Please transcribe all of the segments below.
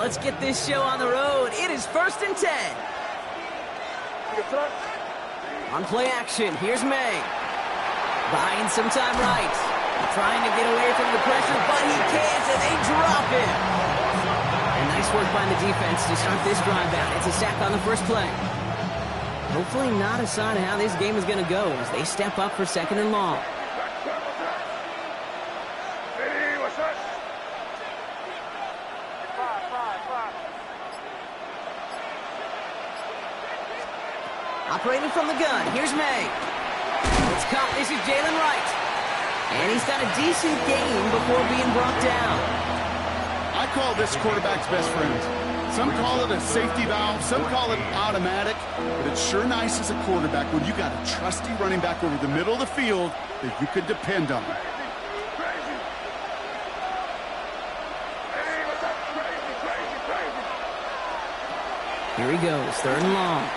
let's get this show on the road. It is 1st and 10. On play action, here's May. Buying some time right. Trying to get away from the pressure, but he can't, and they drop him. And nice work by the defense to start this drive out. It's a sack on the first play. Hopefully not a sign of how this game is going to go as they step up for 2nd and long. Operating from the gun, here's May. It's caught, this is Jalen Wright. And he's got a decent gain before being brought down. I call this quarterback's best friend. Some call it a safety valve, some call it automatic, but it's sure nice as a quarterback when you got a trusty running back over the middle of the field that you can depend on. Here he goes, 3rd and long.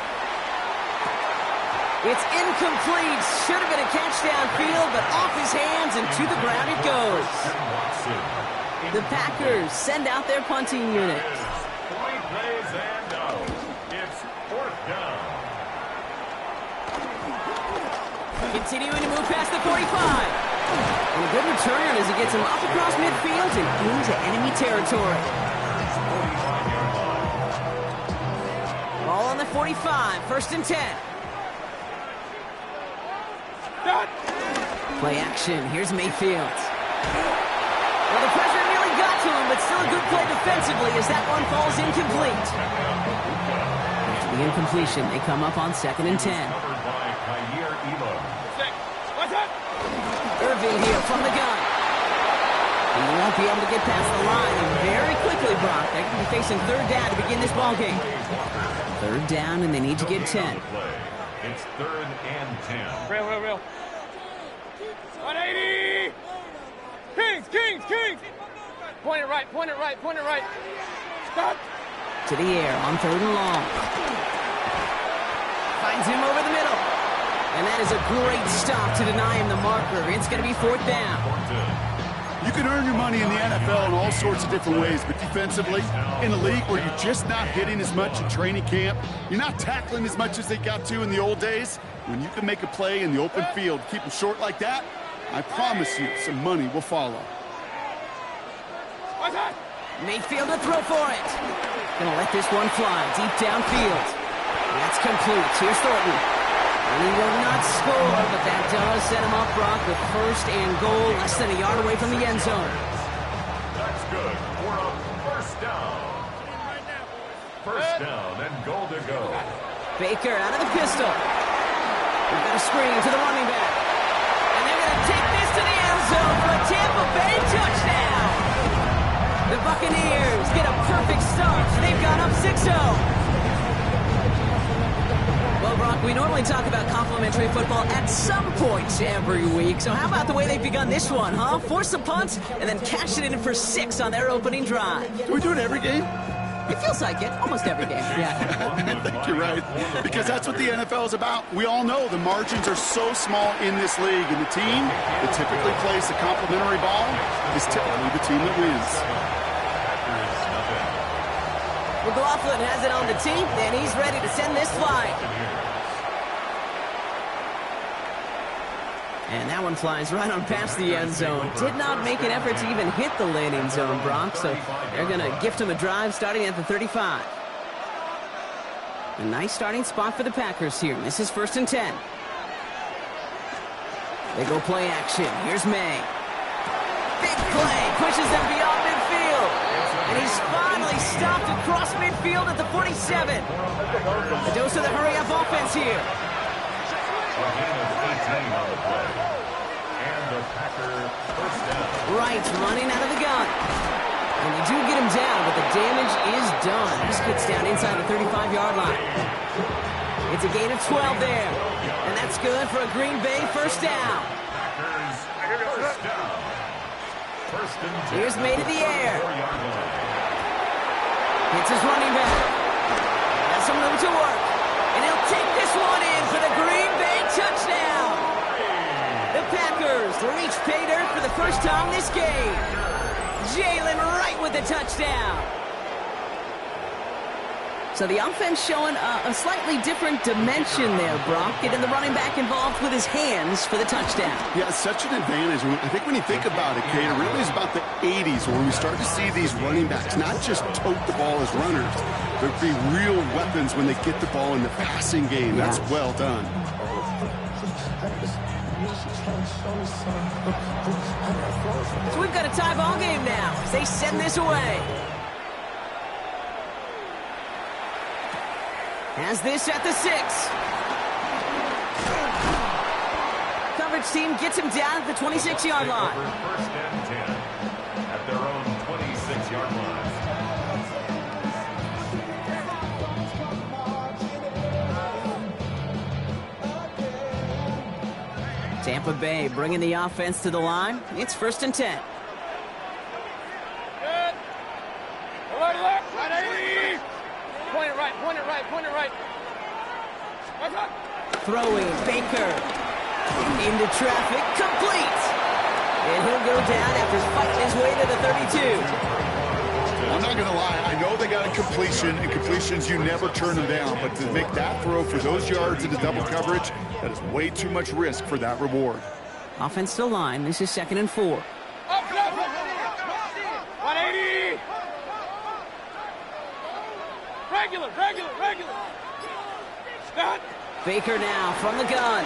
It's incomplete. Should have been a catch downfield, but off his hands and to the ground it goes. The Packers send out their punting unit. 3 plays and out. It's 4th down. Continuing to move past the 45. And a good return as he gets him up across midfield and into enemy territory. Ball on the 45, 1st and 10. Play action. Here's Mayfield. Well, the pressure nearly got to him, but still a good play defensively as that one falls incomplete. After the incompletion, they come up on 2nd and 10. Irving here from the gun. He won't be able to get past the line, and very quickly, Brock, they're going to be facing 3rd down to begin this ball game. 3rd down, and they need to get 10. It's 3rd and 10. Real. 180! Kings! Point it right. Stop! To the air on 3rd and long. Finds him over the middle. And that is a great stop to deny him the marker. It's going to be 4th down. You can earn your money in the NFL in all sorts of different ways, but defensively, in a league where you're just not hitting as much in training camp, you're not tackling as much as they got to in the old days, when you can make a play in the open field, keep them short like that, I promise you some money will follow. Mayfield to throw for it. Gonna let this one fly deep downfield. That's complete. Here's Thornton. And he will not score, but that does set him up, Brock, with 1st and goal, less than a yard away from the end zone. That's good. We're up 1st down. 1st down and goal to go. Baker out of the pistol. We've got a screen to the running back. And they're going to take this to the end zone for a Tampa Bay touchdown. The Buccaneers get a perfect start. They've gone up 6-0. Well, Brock, we normally talk about complimentary football at some point every week. So how about the way they've begun this one, huh? Force a punt and then cash it in for 6 on their opening drive. Do we do it every game? It feels like it. Almost every game. Yeah. I think you're right. Because that's what the NFL is about. We all know the margins are so small in this league. And the team that typically plays the complimentary ball is typically the team that wins. McLaughlin has it on the team, and he's ready to send this flying. And that one flies right on past the end zone. Did not make an effort to even hit the landing zone, Brock, so they're going to gift him a drive starting at the 35. A nice starting spot for the Packers here. This is 1st and 10. They go play action. Here's May. Big play, pushes them beyond midfield. And he's finally stopped across midfield at the 47. A dose of the hurry-up offense here. Wright running out of the gun. And they do get him down, but the damage is done. This gets down inside the 35-yard line. It's a gain of 12 there. And that's good for a Green Bay 1st down. Here's May to the air. Hits his running back. Has some room to work. And he'll take this one in for the Green Bay touchdown. The Packers reach pay dirt for the first time this game. Jalen Wright with the touchdown. So the offense showing a slightly different dimension there, Brock, getting the running back involved with his hands for the touchdown. Yeah, it's such an advantage. I think when you think about it, Kate, it really is about the 80s when we start to see these running backs not just tote the ball as runners, but be real weapons when they get the ball in the passing game. Yeah. That's well done. So we've got a tie ball game now as they send this away. Has this at the 6. Coverage team gets him down at the 26-yard line. First and 10 at their own 26-yard line. Tampa Bay bringing the offense to the line. It's 1st and 10. Good. Alert, alert. Right 80. Point it right, point it right, point it right. What's up? Throwing, Baker. Into traffic, complete. And he'll go down after fighting his way to the 32. I'm not going to lie. I know they got a completion, and completions, you never turn them down. But to make that throw for those yards into double coverage, that is way too much risk for that reward. Offense to line. This is 2nd and 4. Up, 180. Regular, regular, regular. Stop. Baker now from the gun.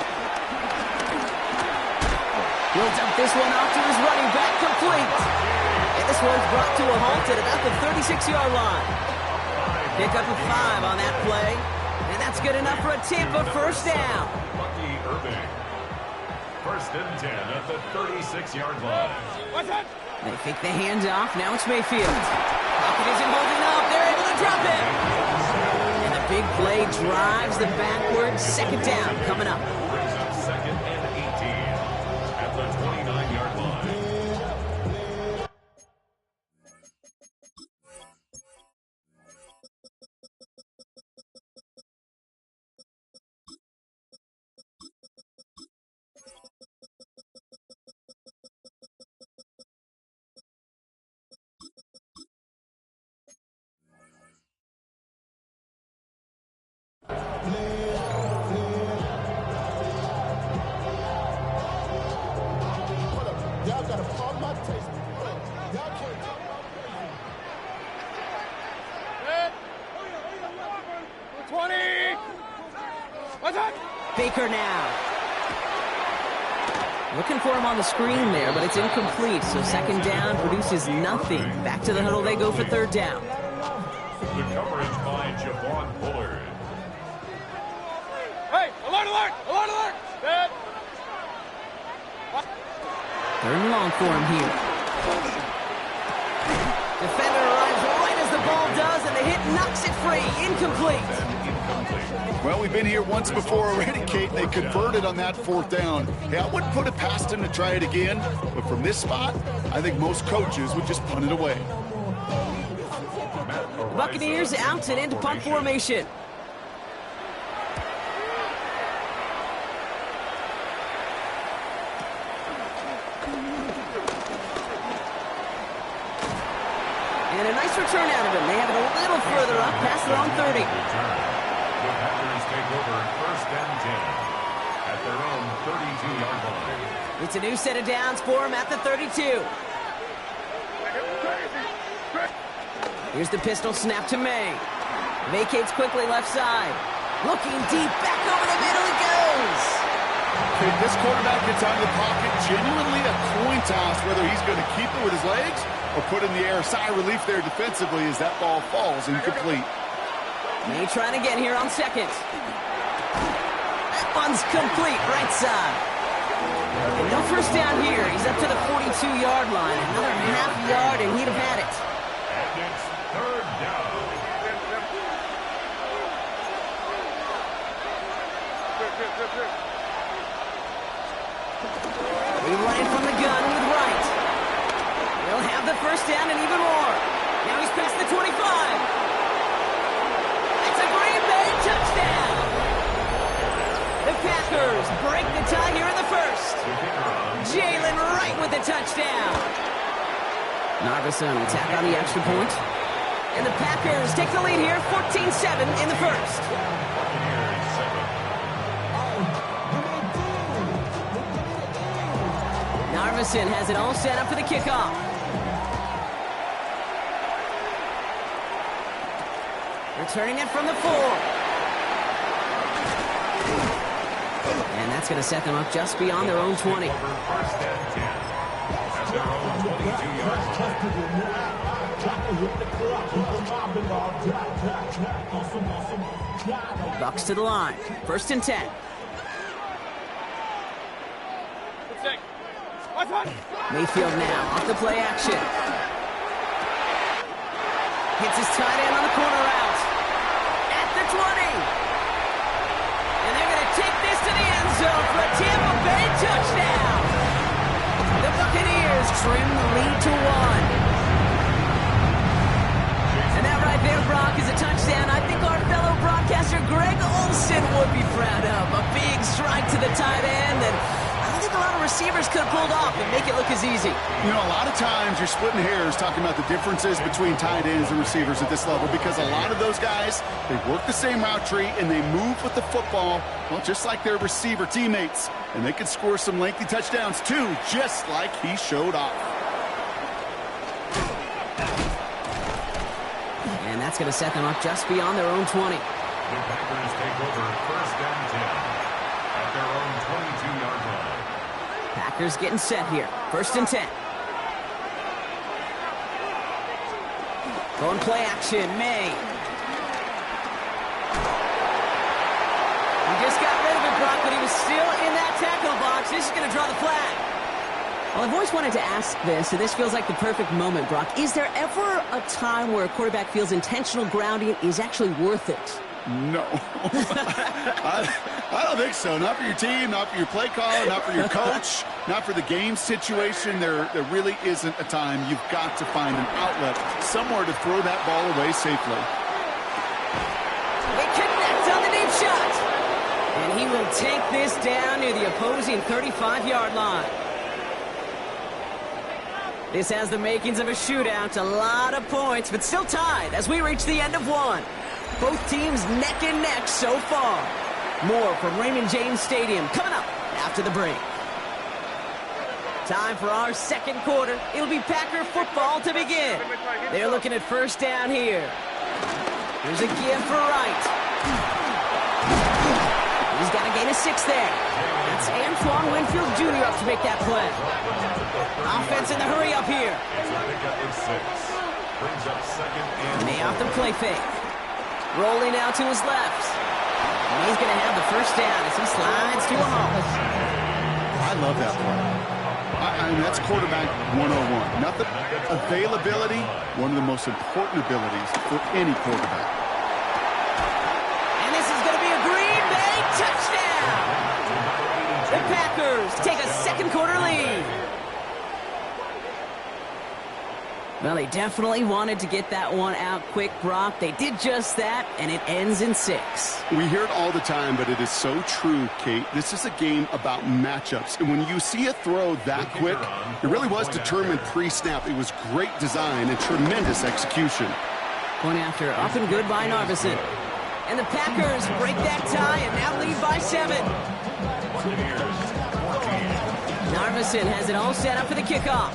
He'll dump this one off to his running back, complete. And this one's brought to a halt at about the 36-yard line. Pick up a 5 on that play. And that's good enough for a Tampa first down. Lucky Irving. 1st and 10 at the 36-yard line. What's that? They fake the handoff. Now it's Mayfield. Pocket isn't holding up. They're able to drop it. And the big play drives them backwards. 2nd down coming up. Brings up 2nd and 18 at the 29-yard line. Baker now. Looking for him on the screen there, but it's incomplete. So 2nd down produces nothing. Back to the huddle they go for 3rd down. The coverage by Javon Bullard. Hey, alert, alert, alert, alert. Dead. 3rd and long for him here. Defender arrives right as the ball does, and the hit knocks it free. Incomplete. Well, we've been here once before already, Kate. They converted on that 4th down. Hey, I wouldn't put it past him to try it again, but from this spot, I think most coaches would just punt it away. The Buccaneers out and into punt formation. And a nice return out of him. They have it a little further up, past their own 30. The Packers take over 1st and 10 at their own 32-yard line. It's a new set of downs for him at the 32. Here's the pistol snap to May. Vacates quickly left side. Looking deep, back over the middle it goes. Okay, this quarterback gets out of the pocket, genuinely a coin toss whether he's going to keep it with his legs or put it in the air. Sigh of relief there defensively as that ball falls incomplete. May trying to get here on 2nd. That one's complete, right side. And no first down here. He's up to the 42-yard line. Another half yard, and he'd have had it. And it's 3rd down. They run it from the gun with Wright. They'll have the first down and even more. Now he's past the 25. It's a Green Bay touchdown. The Packers break the tie here in the 1st. Jalen Wright with the touchdown. Narvison attack on the extra point. And the Packers take the lead here, 14-7 in the first. Narvison has it all set up for the kickoff. Returning it from the 4. And that's going to set them up just beyond their own 20. First and 10. At their own 22-yard line. Bucks to the line. First and 10. Mayfield now off the play action. Hits his tight end on the corner route. At the 20. And they're going to take this to the end zone for a Tampa Bay touchdown. The Buccaneers trim the lead to 1. And that right there, Brock, is a touchdown I think our fellow broadcaster Greg Olsen would be proud of. A big strike to the tight end, and I don't think a lot of receivers could have pulled off and make it look as easy. You know, a lot of times you're splitting hairs talking about the differences between tight ends and receivers at this level because a lot of those guys, they work the same route tree and they move with the football, well, just like their receiver teammates. And they can score some lengthy touchdowns too, just like he showed off. And that's going to set them up just beyond their own 20. The Packers take over first and 10 at their own 22-yard line. Packers getting set here. First and 10. Going play action. May. He just got rid of it, Brock, but he was still in that tackle box. This is going to draw the flag. Well, I've always wanted to ask this, and this feels like the perfect moment, Brock. Is there ever a time where a quarterback feels intentional grounding is actually worth it? No. I don't think so. Not for your team, not for your play caller, not for your coach, not for the game situation. There really isn't a time. You've got to find an outlet, somewhere to throw that ball away safely. They connect on the deep shot. And he will take this down near the opposing 35-yard line. This has the makings of a shootout. A lot of points, but still tied as we reach the end of one. Both teams neck and neck so far. More from Raymond James Stadium coming up after the break. Time for our second quarter. It'll be Packer football to begin. They're looking at first down here. Here's a give for Wright. He's got a gain of 6 there. That's Antoine Winfield Jr. up to make that play. Offense in the hurry up here. May off the play fake. Rolling out to his left. And he's going to have the first down as he slides to a halt. I love that play. I mean, that's quarterback 101. Nothing. Availability, one of the most important abilities for any quarterback. And this is going to be a Green Bay touchdown. The Packers take a second quarter lead. Well, they definitely wanted to get that one out quick, Brock. They did just that, and it ends in 6. We hear it all the time, but it is so true, Kate. This is a game about matchups. And when you see a throw that quick, it really was determined pre-snap. It was great design and tremendous execution. Point after up and good by Narvison. And the Packers break that tie and now lead by 7. Narvison has it all set up for the kickoff.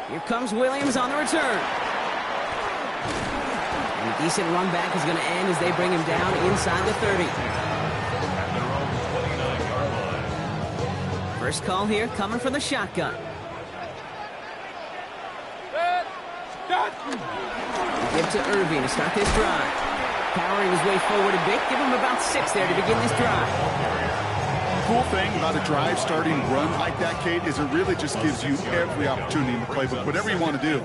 Here comes Williams on the return. And a decent run back is going to end as they bring him down inside the 30. First call here coming from the shotgun. Give to Irving to start this drive. Powering his way forward a bit. Give him about 6 there to begin this drive. Cool thing about a drive starting run like that, Kate, is it really just gives you every opportunity in the playbook, whatever you want to do.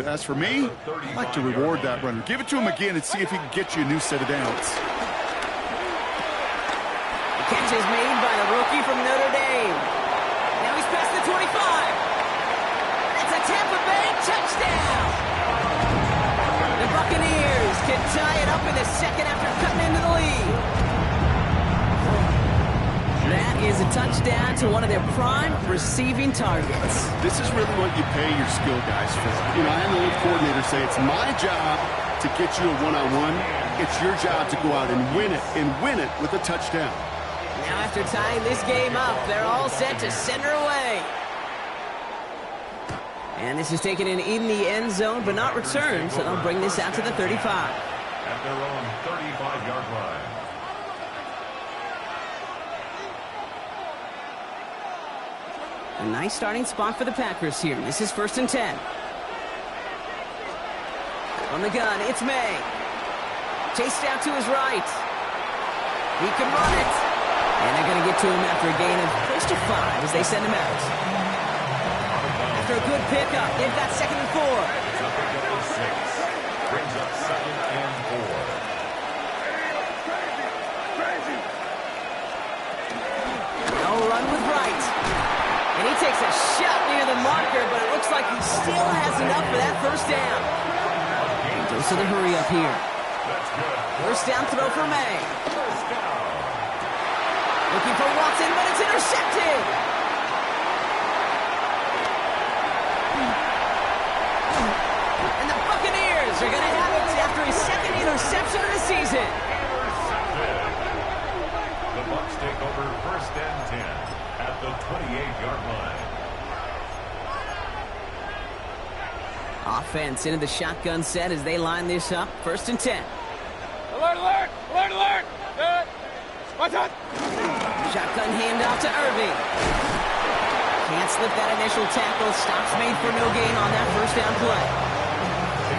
As for me, I like to reward that runner. Give it to him again and see if he can get you a new set of downs. The catch is made by the rookie from Notre Dame. Now he's past the 25. That's a Tampa Bay touchdown. The Buccaneers can tie it up in the second after cutting into the lead. That is a touchdown to one of their prime receiving targets. This is really what you pay your skill guys for. You know, I had an old coordinator say, it's my job to get you a one-on-one. It's your job to go out and win it with a touchdown. Now after tying this game up, they're all set to center away. And this is taken in the end zone, but not returned, so they'll bring this out to the 35. At their own 35-yard line. A nice starting spot for the Packers here. This is 1st and 10. On the gun, it's May. Chased out to his right. He can run it. And they're going to get to him after a gain of close to 5 as they send him out. After a good pickup, they've got 2nd and 4. Brings up 2nd and 4. No run with right. And he takes a shot near the marker, but it looks like he still has enough for that first down. He goes to the hurry up here. First down throw for May. Looking for Watson, but it's intercepted. And the Buccaneers are going to have it after his 2nd interception of the season. The Bucs take over 1st and 10 at the 28-yard line. Offense into the shotgun set as they line this up. 1st and 10. Alert, alert! Alert, alert! Good. Watch out! Shotgun handoff to Irving. Can't slip that initial tackle. Stops made for no gain on that first down play.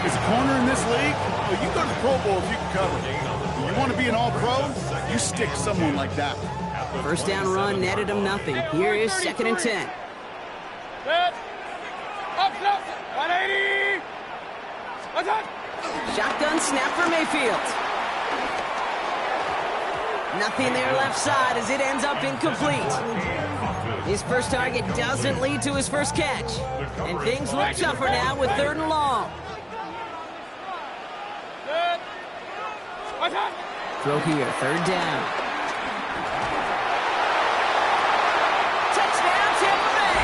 As a corner in this league, well, you go to the Pro Bowl if you can cover. If you want to be an all-pro, you stick someone like that. First down run netted him nothing. Here is 2nd and 10. Good. Up close. 180. Watch out! Shotgun snap for Mayfield. Nothing there left side as it ends up incomplete. His first target doesn't lead to his first catch. And things look tougher now with 3rd and long. Good. Watch out! Throw here, 3rd down. Touchdown, Tampa Bay!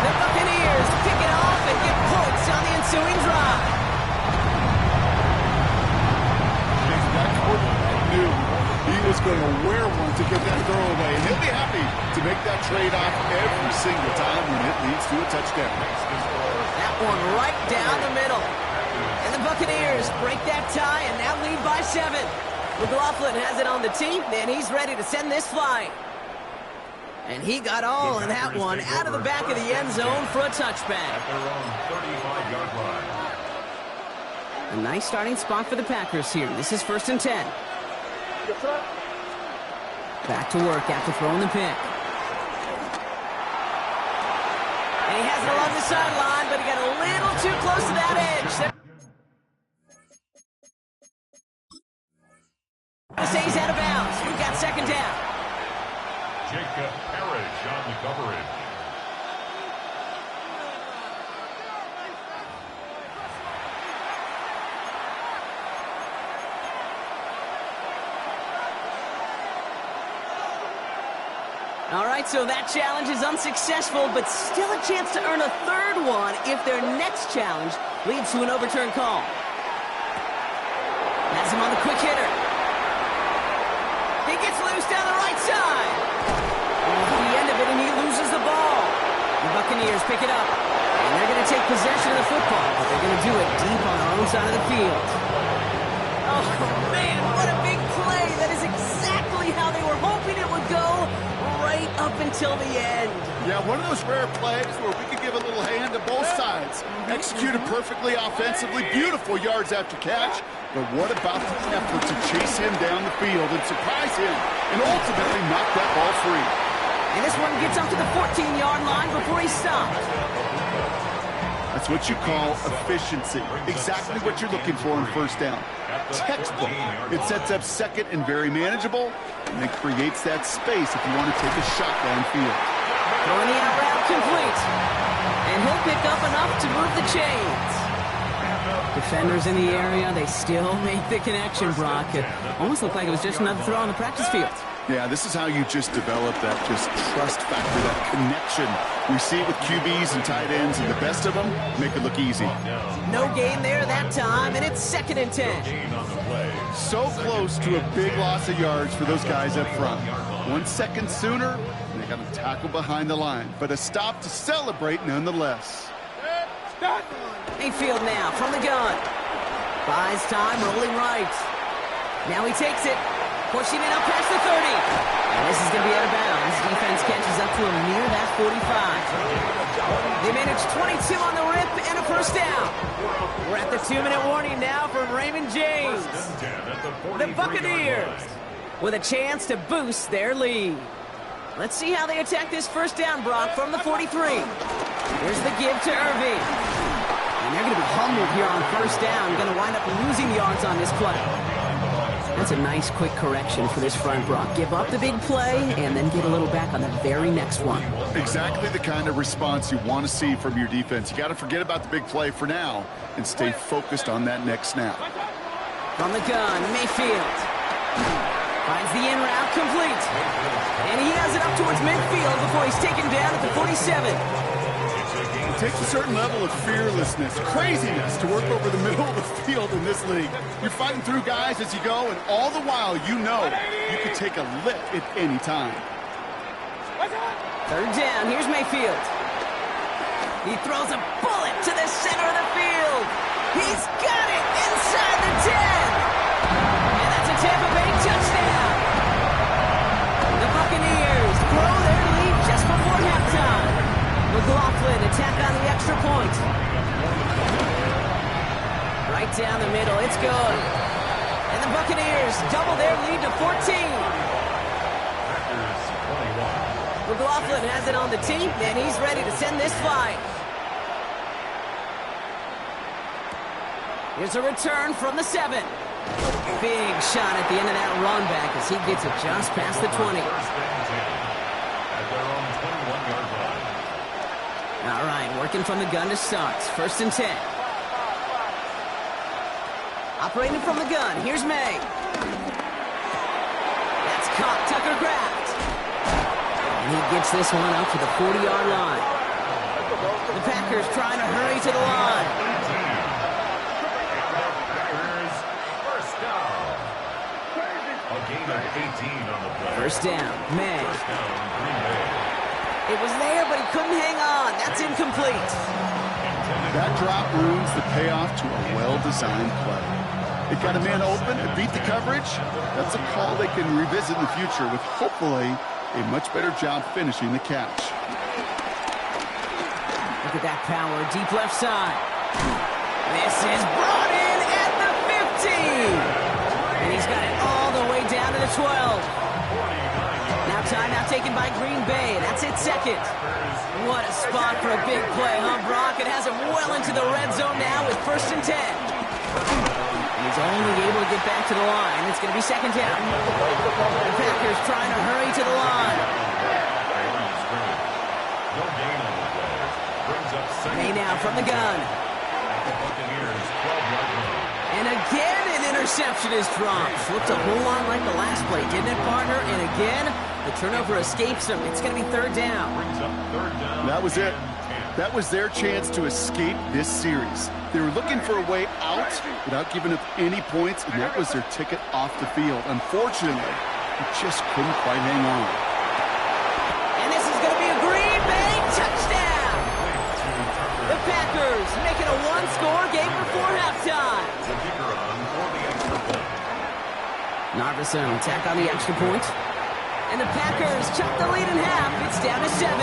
The Buccaneers pick it off and get points on the ensuing drive. That quarterback knew he was going to wear one to get that throw away, and he'll be happy to make that trade-off every single time when it leads to a touchdown. That one right down the middle. And the Buccaneers break that tie and now lead by 7. McLaughlin has it on the tee, and he's ready to send this flying. And he got all of that one out of the back of the end zone for a touchback. At their own 35-yard line. A nice starting spot for the Packers here. This is 1st and 10. Back to work after throwing the pick. And he has it along the sideline, but he got a little too close to that edge. They say he's out of bounds. We've got 2nd down. Jacob Parrish on the coverage. All right, so that challenge is unsuccessful, but still a chance to earn a 3rd one if their next challenge leads to an overturned call. Has him on the quick hitter. He gets loose down the right side. And at the end of it, and he loses the ball. The Buccaneers pick it up, and they're going to take possession of the football, but they're going to do it deep on their own side of the field. Oh, man, what a big play. That is exactly how they were hoping it would go right up until the end. Yeah, one of those rare plays where we could give a little hand to both sides. Executed perfectly offensively, beautiful yards after catch. But what about the effort to chase him down the field and surprise him and ultimately knock that ball free? And this one gets up to the 14-yard line before he stopped. That's what you call efficiency. Exactly what you're looking for in 1st down. Textbook. It sets up 2nd and very manageable, and it creates that space if you want to take a shot downfield. Throwing the out route complete. And he'll pick up enough to move the chains. Defenders in the area, they still make the connection, Brock. It almost looked like it was just another throw on the practice field. Yeah, this is how you just develop that just trust factor, that connection. We see it with QBs and tight ends, and the best of them make it look easy. No gain there that time, and it's 2nd and 10. So close to a big loss of yards for those guys up front. 1 second sooner, and they got to tackle behind the line. But a stop to celebrate nonetheless. Mayfield now from the gun. Buys time, rolling right. Now he takes it. Pushing it up past the 30. And this is going to be out of bounds. Defense catches up to him near that 45. They manage 22 on the rip and a first down. We're at the 2-minute warning now from Raymond James. The Buccaneers with a chance to boost their lead. Let's see how they attack this first down, Brock, from the 43. Here's the give to Irving. And they're going to be humbled here on first down. Going to wind up losing yards on this play. That's a nice, quick correction for this front, Brock. Give up the big play and then get a little back on the very next one. Exactly the kind of response you want to see from your defense. You got to forget about the big play for now and stay focused on that next snap. From the gun, Mayfield finds the in route complete. And he has it up towards midfield before he's taken down at the 47. It takes a certain level of fearlessness, craziness to work over the middle of the field in this league. You're fighting through guys as you go, and all the while you know you can take a lick at any time. 3rd down, here's Mayfield. He throws a bullet to the center of the field. He's got it inside the 10. And that's a Tampa Bay touchdown. The Buccaneers grow their lead just before halftime. McLaughlin attack on the extra point. Right down the middle, it's good. And the Buccaneers double their lead to 14. McLaughlin has it on the tee, and he's ready to send this flight. Here's a return from the 7. Big shot at the end of that run back as he gets it just past the 20. All right, working from the gun to start. 1st and 10. Operating from the gun, here's May. That's caught, Tucker grabbed. And he gets this one up to the 40-yard line. The Packers trying to hurry to the line. First down. A gain of 18 on the play. First down, May. First down, Green Bay. It was there, but he couldn't hang on. That's incomplete. That drop ruins the payoff to a well-designed play. It got a man open, it beat the coverage. That's a call they can revisit in the future with hopefully a much better job finishing the catch. Look at that power, deep left side. This is brought in at the 15. And he's got it all the way down to the 12. Now timeout taken by Green Bay. That's it, 2nd. What a spot for a big play, huh, Brock? It has him well into the red zone now with 1st and 10. And he's only able to get back to the line. It's going to be 2nd down. The Packers trying to hurry to the line. No gain on the play. Brings up May now from the gun. the Buccaneers 12-yard line. And again, an interception is dropped. Looked a whole lot like the last play, didn't it, partner? And again, the turnover escapes them. It's going to be 3rd down. Brings up 3rd down. That was it. That was their chance to escape this series. They were looking for a way out without giving up any points, and that was their ticket off the field. Unfortunately, they just couldn't quite hang on. And this is going to be a Green Bay touchdown. The Packers making a one-score game before halftime. The kicker on for the extra point. Narvison attack on the extra point. And the Packers chop the lead in half. It's down to 7.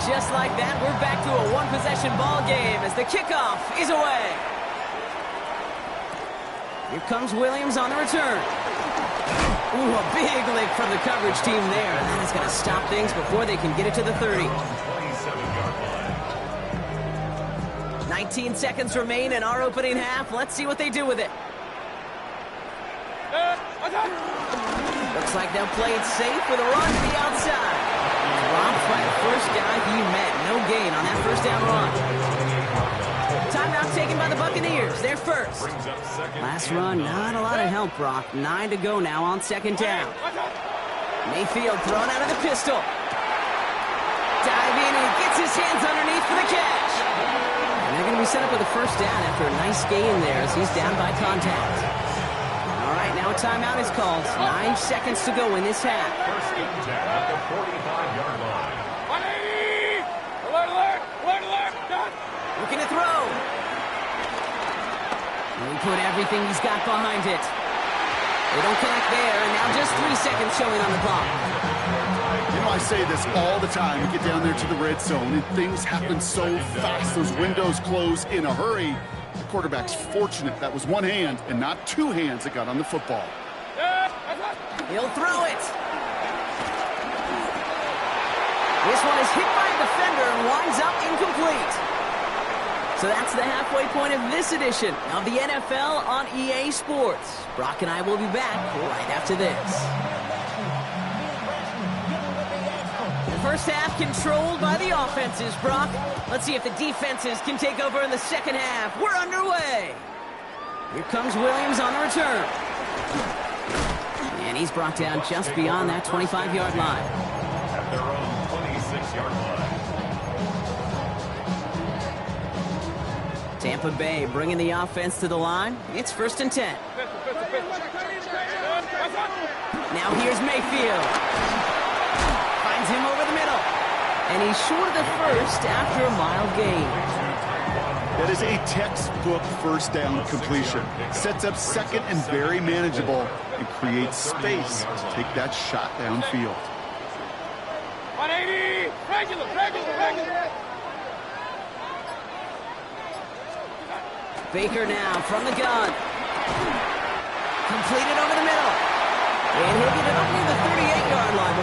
Just like that, we're back to a one-possession ball game as the kickoff is away. Here comes Williams on the return. Ooh, a big lick from the coverage team there. That is going to stop things before they can get it to the 30. 19 seconds remain in our opening half. Let's see what they do with it. Looks like they'll play it safe with a run to the outside. Dropped by the first guy he met. No gain on that first down run. Timeout taken by the Buccaneers. Buccaneers, they're first. Last run, not a lot of help, Brock. 9 to go now on second down. Mayfield thrown out of the pistol. Dive in, and he gets his hands underneath for the catch. And they're going to be set up with a first down after a nice gain there as he's down by contact. All right, now a timeout is called. 9 seconds to go in this half. First and 10 at the 45-yard line. 180! Alert, alert! Alert, alert! Done! Looking to throw. And he put everything he's got behind it. They don't connect there, and now just 3 seconds showing on the clock. You know, I say this all the time. You get down there to the red zone, and things happen so fast. Those windows close in a hurry. The quarterback's fortunate that was one hand and not two hands that got on the football. He'll throw it. This one is hit by a defender and winds up incomplete. So that's the halfway point of this edition of the NFL on EA Sports. Brock and I will be back right after this. The first half controlled by the offenses, Brock. Let's see if the defenses can take over in the second half. We're underway. Here comes Williams on the return. And he's brought down just beyond that 25-yard line. At their own 26-yard line. Tampa Bay bringing the offense to the line. It's first and 10. Now here's Mayfield. Finds him over the middle. And he's short of the first after a mild gain. That is a textbook first down completion. Sets up second and very manageable and creates space to take that shot downfield. 180! Regular! Baker now from the gun. Completed over the middle. And he'll get it up near the